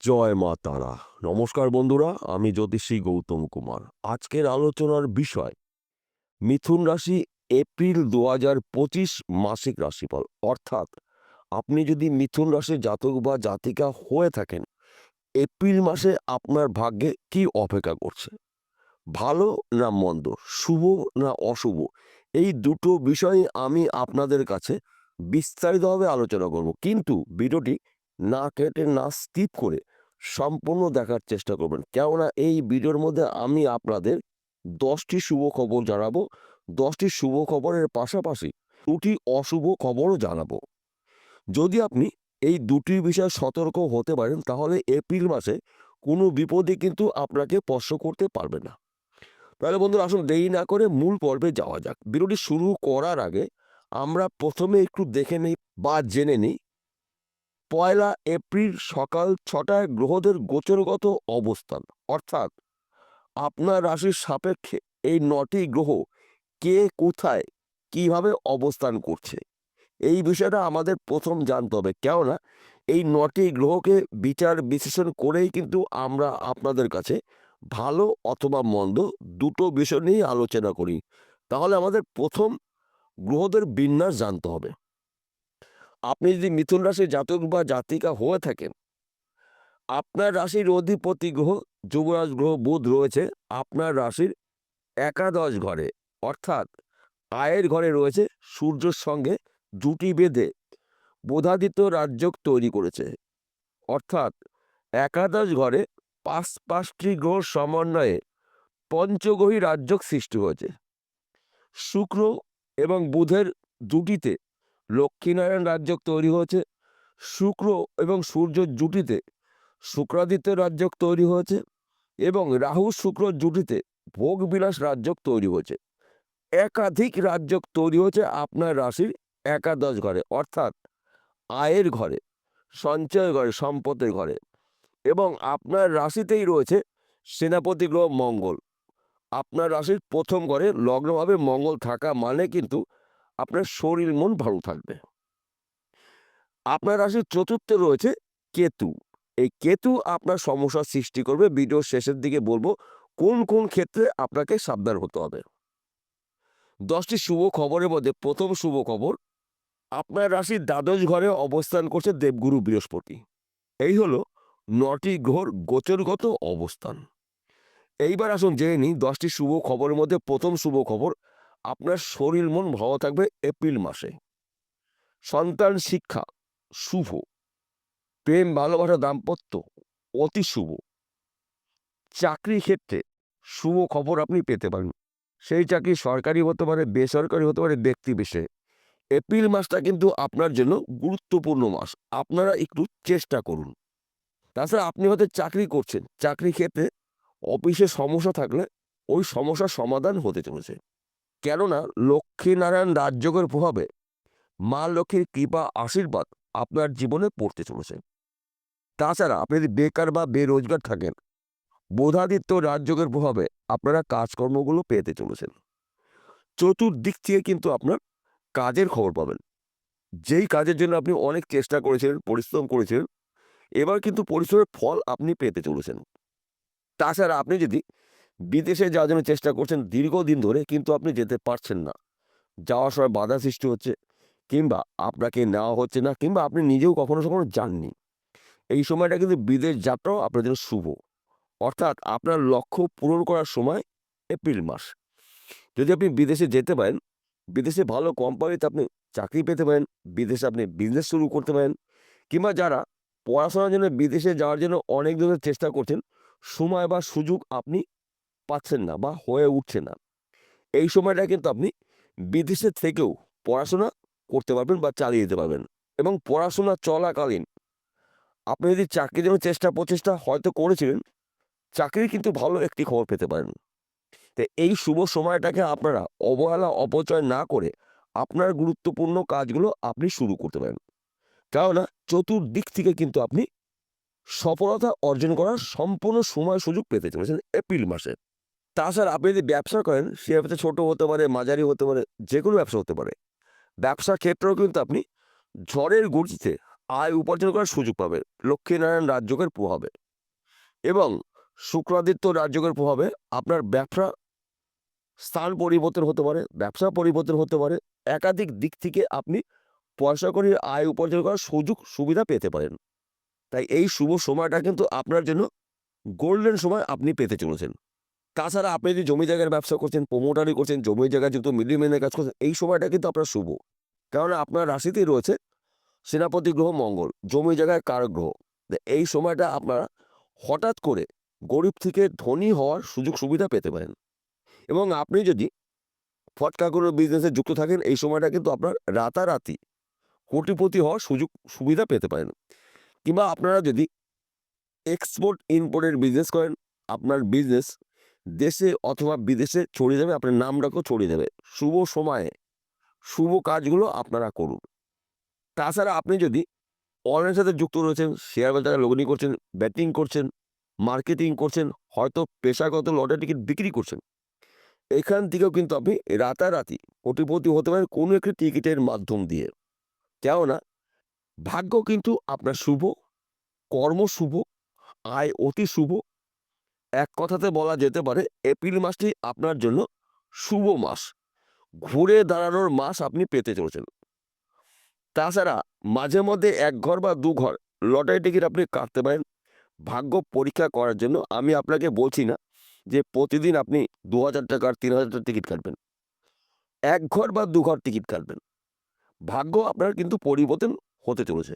জয় মা তারা। নমস্কার বন্ধুরা, আমি জ্যোতিষী গৌতম কুমার। আজকের আলোচনার বিষয় মিথুন রাশি এপ্রিল 2025 মাসিক রাশিফল। অর্থাৎ আপনি যদি মিথুন রাশির জাতক বা জাতিকা হয়ে থাকেন, এপ্রিল মাসে আপনার ভাগ্যে কি অপেক্ষা করছে, ভালো না মন্দ, শুভ না অশুভ, এই দুটো বিষয়ে আমি আপনাদের কাছে বিস্তারিতভাবে আলোচনা করব। কিন্তু ভিডিওটি না কেটে না স্কিপ করে সম্পূর্ণ দেখার চেষ্টা করবেন, কেননা এই ভিডিওর মধ্যে আমি আপনাদের 10টি শুভ খবর জানাবো। 10টি শুভ খবরের পাশাপাশি 2টি অশুভ খবরও জানাবো। যদি আপনি এই দুটি বিষয়ে সতর্ক হতে পারেন, তাহলে এপ্রিল মাসে কোনো বিপদই কিন্তু আপনাকে স্পর্শ করতে পারবে না। তাহলে বন্ধুরা, আসুন দেরি না করে মূল পর্বে যাওয়া যাক। ভিডিওটি শুরু করার আগে আমরা প্রথমে একটু দেখে নেই বা জেনে নিই 1 এপ্রিল সকাল 6টায় গ্রহদের গোচরগত অবস্থান। অর্থাৎ আপনার রাশির সাপেক্ষে এই 9টি গ্রহ কে কোথায় কিভাবে অবস্থান করছে, এই বিষয়টা আমাদের প্রথম জানতে হবে। কেননা এই 9টি গ্রহকে বিচার বিশ্লেষণ করেই কিন্তু আমরা আপনাদের কাছে ভালো অথবা মন্দ দুটো বিষয় নিয়ে আলোচনা করি। তাহলে আমাদের প্রথম গ্রহদের বিন্যাস জানতে হবে। আপনি যদি মিথুন রাশির জাতক বা জাতিকা হয়ে থাকেন, আপনার রাশির অধিপতি গ্রহ যুবরাজ গ্রহ বুধ রয়েছে আপনার রাশির একাদশ ঘরে, অর্থাৎ আয়ের ঘরে রয়েছে। সূর্যের সঙ্গে জুটি বেঁধে বোধাদিত্য রাজযোগ তৈরি করেছে। অর্থাৎ একাদশ ঘরে পাঁচটি গ্রহ সমন্বয়ে পঞ্চগ্রহী রাজযোগ সৃষ্টি হয়েছে। শুক্র এবং বুধের জুটিতে লক্ষ্মীনারায়ণ রাজযোগ তৈরি হয়েছে। শুক্র এবং সূর্যের জুটিতে শুক্রাদিত্য রাজযোগ তৈরি হয়েছে এবং রাহু শুক্র জুটিতে ভোগবিলাস রাজযোগ তৈরি হয়েছে। একাধিক রাজযোগ তৈরি হয়েছে আপনার রাশির একাদশ ঘরে, অর্থাৎ আয়ের ঘরে, সঞ্চয় ঘরে, সম্পদের ঘরে। এবং আপনার রাশিতেই রয়েছে সেনাপতি গ্রহ মঙ্গল। আপনার রাশির প্রথম ঘরে লগ্নভাবে মঙ্গল থাকা মানে কিন্তু আপনার শরীর মন ভালো থাকবে। আপনার রাশির চতুর্থে রয়েছে কেতু। এই কেতু আপনার সমস্যার সৃষ্টি করবে। ভিডিওর শেষের দিকে বলবো কোন কোন ক্ষেত্রে আপনাকে সাবধান হতে হবে। 10টি শুভ খবরের মধ্যে প্রথম শুভ খবর, আপনার রাশির দ্বাদশ ঘরে অবস্থান করছে দেবগুরু বৃহস্পতি। এই হলো 9টি গ্রহর গোচরগত অবস্থান। এইবার আসুন জেনে নিই 10টি শুভ খবরের মধ্যে প্রথম শুভ খবর, আপনার শরীর মন ভালো থাকবে এপ্রিল মাসে। সন্তান শিক্ষা শুভ, প্রেম ভালোবাসা দাম্পত্য অতি শুভ। চাকরি ক্ষেত্রে শুভ খবর আপনি পেতে পারেন। সেই চাকরি সরকারি হতে পারে, বেসরকারি হতে পারে, ব্যক্তি বিশেষে। এপ্রিল মাসটা কিন্তু আপনার জন্য গুরুত্বপূর্ণ মাস। আপনারা একটু চেষ্টা করুন। তাছাড়া আপনি হয়তো চাকরি করছেন, চাকরি ক্ষেত্রে অফিসে সমস্যা থাকলে ওই সমস্যার সমাধান হতে চলেছে। কেননা লক্ষ্মীনারায়ণ রাজযোগের প্রভাবে মা লক্ষ্মীর কৃপা আশীর্বাদ আপনার জীবনে পড়তে চলেছে। তাছাড়া আপনি যদি বেকার বা বেরোজগার থাকেন, বোধাদিত্য রাজযোগের প্রভাবে আপনারা কাজকর্মগুলো পেতে চলেছেন। চতুর্দিক থেকে কিন্তু আপনার কাজের খবর পাবেন। যেই কাজের জন্য আপনি অনেক চেষ্টা করেছিলেন, পরিশ্রম করেছিলেন, এবার কিন্তু পরিশ্রমের ফল আপনি পেতে চলেছেন। তাছাড়া আপনি যদি বিদেশে যাওয়ার জন্য চেষ্টা করছেন দীর্ঘদিন ধরে, কিন্তু আপনি যেতে পারছেন না, যাওয়ার সময় বাধা সৃষ্টি হচ্ছে, কিংবা আপনাকে নেওয়া হচ্ছে না, কিংবা আপনি নিজেও কখনো কখনো যাননি, এই সময়টা কিন্তু বিদেশ যাত্রাও আপনার জন্য শুভ। অর্থাৎ আপনার লক্ষ্য পূরণ করার সময় এপ্রিল মাস। যদি আপনি বিদেশে যেতে পারেন, বিদেশে ভালো কোম্পানিতে আপনি চাকরি পেতে পারেন, বিদেশে আপনি বিজনেস শুরু করতে পারেন, কিংবা যারা পড়াশোনার জন্য বিদেশে যাওয়ার জন্য অনেক দিনের চেষ্টা করছেন, সময় বা সুযোগ আপনি পাচ্ছেন না বা হয়ে উঠছে না, এই সময়টা কিন্তু আপনি বিদেশে থেকেও পড়াশোনা করতে পারবেন বা চালিয়ে যেতে পারবেন। এবং পড়াশোনা চলাকালীন আপনি যদি চাকরির জন্য প্রচেষ্টা হয়তো করেছিলেন, চাকরির কিন্তু ভালো একটি খবর পেতে পারেন। তো এই শুভ সময়টাকে আপনারা অবহেলা অপচয় না করে আপনার গুরুত্বপূর্ণ কাজগুলো আপনি শুরু করতে পারেন। কেননা চতুর্দিক থেকে কিন্তু আপনি সফলতা অর্জন করার সম্পূর্ণ সময় সুযোগ পেতে চলেছেন এপ্রিল মাসে। তাছাড়া আপনি যদি ব্যবসা করেন, সে ব্যবসা ছোট হতে পারে, মাঝারি হতে পারে, যে কোনো ব্যবসা হতে পারে, ব্যবসার ক্ষেত্রেও কিন্তু আপনি ঝড়ের গতিতে আয় উপার্জন করার সুযোগ পাবে লক্ষ্মীনারায়ণ রাজযোগের প্রভাবে। এবং শুক্রাদিত্য রাজযোগের প্রভাবে আপনার ব্যবসা স্থান পরিবর্তন হতে পারে, ব্যবসা পরিবর্তন হতে পারে। একাধিক দিক থেকে আপনি পয়সা করে আয় উপার্জন করার সুযোগ সুবিধা পেতে পারেন। তাই এই শুভ সময়টা কিন্তু আপনার জন্য গোল্ডেন সময় আপনি পেতে চলেছেন। তাছাড়া আপনি যদি জমি জায়গার ব্যবসা করছেন, প্রমোটারি করছেন, জমি জায়গায় যুক্ত মিডলম্যানের কাজ করছেন, এই সময়টা কিন্তু আপনার শুভ। কারণ আপনার রাশিতেই রয়েছে সেনাপতি গ্রহ মঙ্গল, জমি জায়গায় কারক গ্রহ। এই সময়টা আপনারা হঠাৎ করে গরিব থেকে ধনী হওয়ার সুযোগ সুবিধা পেতে পারেন। এবং আপনি যদি ফটকা কোনো বিজনেসে যুক্ত থাকেন, এই সময়টা কিন্তু আপনার রাতারাতি কোটিপতি হওয়ার সুযোগ সুবিধা পেতে পারেন। কিংবা আপনারা যদি এক্সপোর্ট ইম্পোর্টের বিজনেস করেন, আপনার বিজনেস দেশে অথবা বিদেশে ছড়িয়ে যাবে, আপনার নামটাকেও ছড়িয়ে যাবে। শুভ সময়ে শুভ কাজগুলো আপনারা করুন। তাছাড়া আপনি যদি অনলাইনের সাথে যুক্ত রয়েছেন, শেয়ার বাজারে লগ্নি করছেন, ব্যাটিং করছেন, মার্কেটিং করছেন, হয়তো পেশাগত লটারি টিকিট বিক্রি করছেন, এখান থেকেও কিন্তু আপনি রাতারাতি কোটিপতি হতে পারেন কোনো একটি টিকিটের মাধ্যম দিয়ে। কেননা ভাগ্য কিন্তু আপনার শুভ, কর্ম শুভ, আয় অতি শুভ। এক কথাতে বলা যেতে পারে এপ্রিল মাসটি আপনার জন্য শুভ মাস, ঘুরে দাঁড়ানোর মাস আপনি পেতে চলেছেন। তাছাড়া মাঝে মধ্যে এক ঘর বা দু ঘর লটারি টিকিট আপনি কাটতে পারেন ভাগ্য পরীক্ষা করার জন্য। আমি আপনাকে বলছি না যে প্রতিদিন আপনি 2000 টাকার 3000 টাকার টিকিট কাটবেন, এক ঘর বা দু ঘর টিকিট কাটবেন, ভাগ্য আপনার কিন্তু পরিবর্তন হতে চলেছে।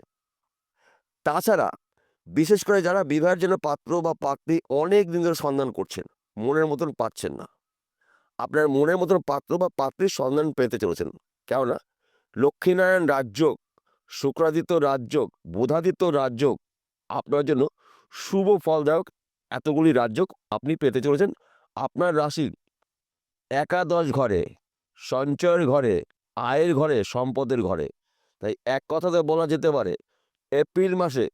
তাছাড়া বিশেষ করে যারা বিবাহের জন্য পাত্র বা পাত্রী অনেক দিন ধরে সন্ধান করছেন, মনের মতন পাচ্ছেন না, আপনার মনের মতন পাত্র বা পাত্রীর সন্ধান পেতে চলেছেন। কেননা লক্ষ্মীনারায়ণ রাজযোগ, শুক্রাদিত্য রাজযোগ, বুধাদিত্য রাজযোগ আপনার জন্য শুভ ফলদায়ক। এতগুলি রাজযোগ আপনি পেতে চলেছেন আপনার রাশির একাদশ ঘরে, সঞ্চয়ের ঘরে, আয়ের ঘরে, সম্পদের ঘরে। তাই এক কথাতে বলা যেতে পারে এপ্রিল মাসে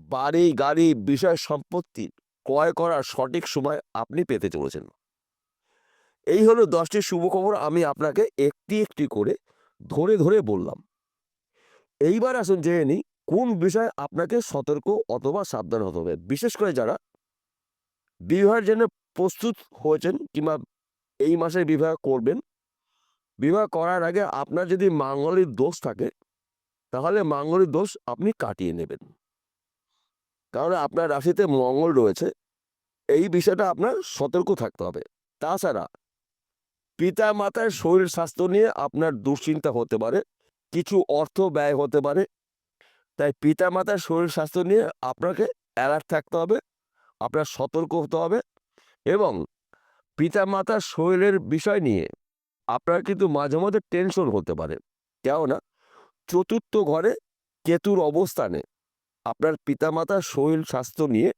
বাড়ি, গাড়ি, বিষয় সম্পত্তি ক্রয় করার সঠিক সময় আপনি পেতে চলেছেন। এই হলো 10টি শুভ খবর, আমি আপনাকে একটি একটি করে ধরে ধরে বললাম। এইবার আসুন জেনে নিই কোন বিষয়ে আপনাকে সতর্ক অথবা সাবধান হতে হবে। বিশেষ করে যারা বিবাহের জন্য প্রস্তুত হয়েছেন কিংবা এই মাসে বিবাহ করবেন, বিবাহ করার আগে আপনার যদি মাঙ্গলিক দোষ থাকে, তাহলে মাঙ্গলিক দোষ আপনি কাটিয়ে নেবেন। কারণ আপনার রাশিতে মঙ্গল রয়েছে, এই বিষয়টা আপনার সতর্ক থাকতে হবে। তাছাড়া পিতা মাতার শরীর স্বাস্থ্য নিয়ে আপনার দুশ্চিন্তা হতে পারে, কিছু অর্থ ব্যয় হতে পারে। তাই পিতা মাতার শরীর স্বাস্থ্য নিয়ে আপনাকে অ্যালার্ট থাকতে হবে, আপনার সতর্ক হতে হবে। এবং পিতা মাতার শরীরের বিষয় নিয়ে আপনার কিন্তু মাঝে মধ্যে টেনশন হতে পারে। কেননা চতুর্থ ঘরে কেতুর অবস্থানে আপনার পিতামাতার শরীর স্বাস্থ্য নিয়ে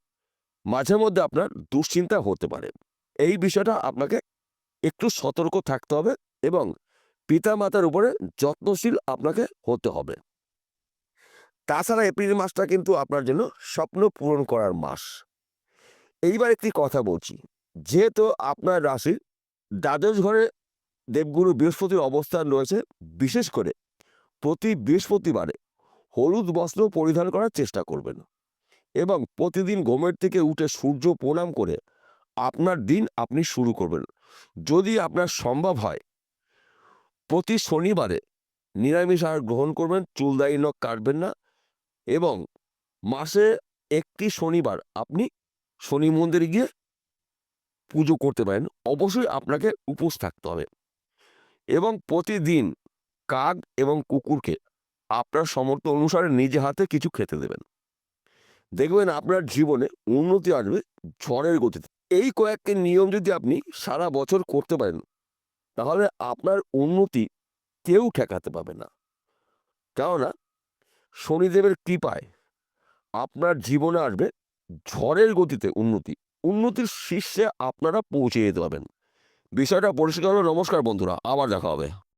মাঝে মধ্যে আপনার দুশ্চিন্তা হতে পারে। এই বিষয়টা আপনাকে একটু সতর্ক থাকতে হবে এবং পিতামাতার উপরে যত্নশীল আপনাকে হতে হবে। তাছাড়া এপ্রিল মাসটা কিন্তু আপনার জন্য স্বপ্ন পূরণ করার মাস। এইবার একটি কথা বলছি, যেহেতু আপনার রাশির দ্বাদশ ঘরে দেবগুরু বৃহস্পতির অবস্থান রয়েছে, বিশেষ করে প্রতি বৃহস্পতিবারে হলুদ বস্ত্র পরিধান করার চেষ্টা করবেন এবং প্রতিদিন ঘুমের থেকে উঠে সূর্য প্রণাম করে আপনার দিন আপনি শুরু করবেন। যদি আপনার সম্ভব হয় প্রতি শনিবারে নিরামিষ আহার গ্রহণ করবেন, চুলদাড়ি নখ কাটবেন না। এবং মাসে একটি শনিবার আপনি শনি মন্দিরে গিয়ে পুজো করতে পারেন। অবশ্যই আপনাকে উপোস থাকতে হবে এবং প্রতিদিন কাক এবং কুকুরকে আপনার সামর্থ্য অনুসারে নিজে হাতে কিছু খেতে দেবেন। দেখবেন আপনার জীবনে উন্নতি আসবে ঝড়ের গতিতে। এই কয়েকটি নিয়ম যদি আপনি সারা বছর করতে পারেন, তাহলে আপনার উন্নতি কেউ ঠেকাতে পারবে না। কেননা শনিদেবের কৃপায় আপনার জীবনে আসবে ঝড়ের গতিতে উন্নতি, উন্নতির শীর্ষে আপনারা পৌঁছে যেতে পারবেন। বিষয়টা পরিষ্কার হলো। নমস্কার বন্ধুরা, আবার দেখা হবে।